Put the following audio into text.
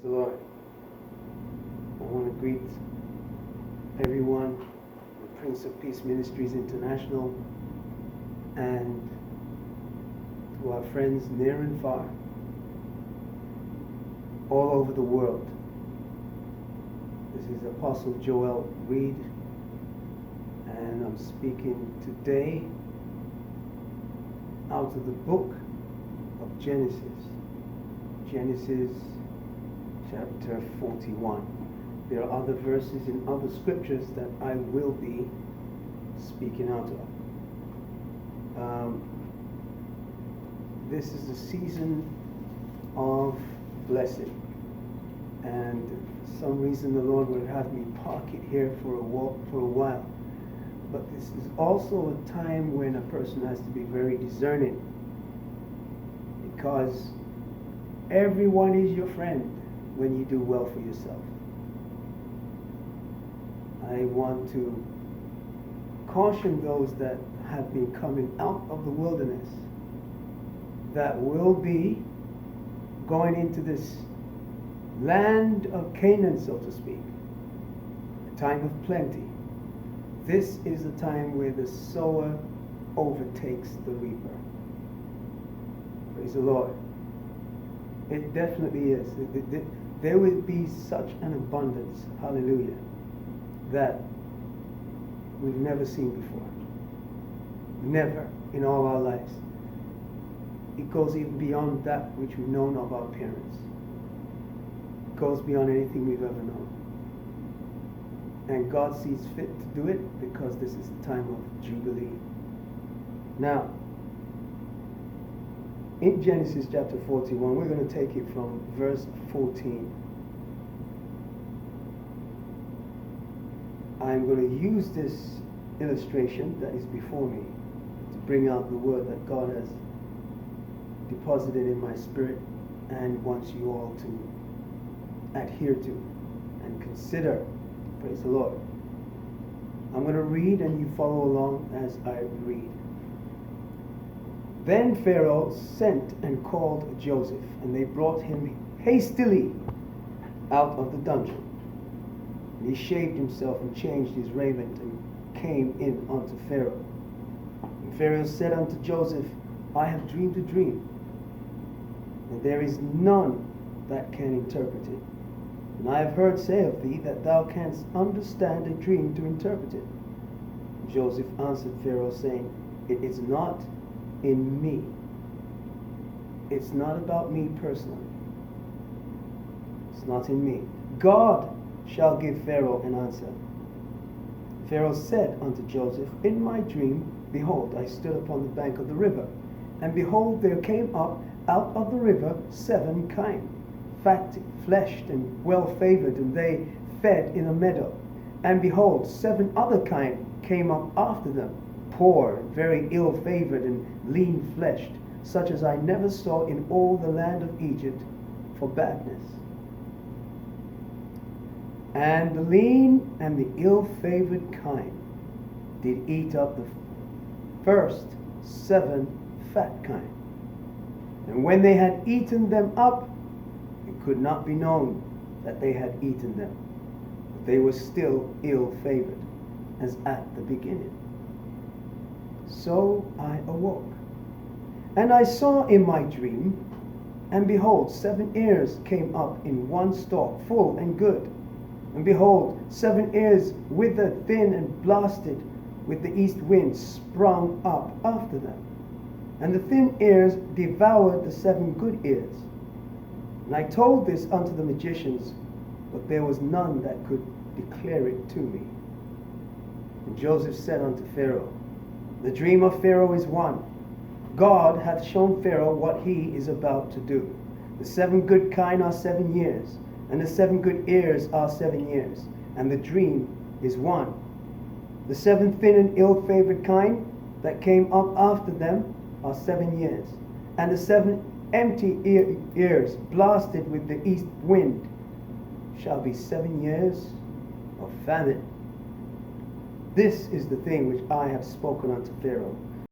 Praise the Lord. I want to greet everyone, the Prince of Peace Ministries International, and to our friends near and far, all over the world. This is Apostle Joel Reid, and I'm speaking today out of the book of Genesis. Genesis chapter 41. There are other verses in other scriptures that I will be speaking out of. This is a season of blessing, and for some reason the Lord would have me park it here for a while. But this is also a time when a person has to be very discerning, because everyone is your friend when you do well for yourself. I want to caution those that have been coming out of the wilderness, that will be going into this land of Canaan, so to speak, a time of plenty. This is the time where the sower overtakes the reaper. Praise the Lord. It definitely is. There will be such an abundance, hallelujah, that we've never seen before. Never in all our lives. It goes even beyond that which we've known of our parents. It goes beyond anything we've ever known. And God sees fit to do it because this is the time of Jubilee. Now, in Genesis chapter 41, we're going to take it from verse 14. I'm going to use this illustration that is before me to bring out the word that God has deposited in my spirit and wants you all to adhere to and consider. Praise the Lord. I'm going to read and you follow along as I read. Then Pharaoh sent and called Joseph, and they brought him hastily out of the dungeon. And he shaved himself and changed his raiment and came in unto Pharaoh. And Pharaoh said unto Joseph, I have dreamed a dream, and there is none that can interpret it. And I have heard say of thee that thou canst understand a dream to interpret it. And Joseph answered Pharaoh, saying, It is not in me. It's not about me personally. It's not in me. God shall give Pharaoh an answer. Pharaoh said unto Joseph, In my dream, behold, I stood upon the bank of the river, and behold, there came up out of the river 7 kine, fat, fleshed, and well favored, and they fed in a meadow. And behold, 7 other kine came up after them, poor, very ill favored, and lean fleshed, such as I never saw in all the land of Egypt for badness. And the lean and the ill-favored kine did eat up the first 7 fat kine. And when they had eaten them up, it could not be known that they had eaten them. But they were still ill-favored, as at the beginning. So I awoke, and I saw in my dream, and behold, 7 ears came up in one stalk, full and good. And behold, 7 ears withered, thin, and blasted with the east wind sprung up after them. And the thin ears devoured the 7 good ears. And I told this unto the magicians, but there was none that could declare it to me. And Joseph said unto Pharaoh, The dream of Pharaoh is one. God hath shown Pharaoh what he is about to do. The 7 good kine are 7 years, and the 7 good ears are 7 years, and the dream is one. The 7 thin and ill-favored kine that came up after them are 7 years, and the 7 empty ears blasted with the east wind shall be 7 years of famine. This is the thing which I have spoken unto Pharaoh.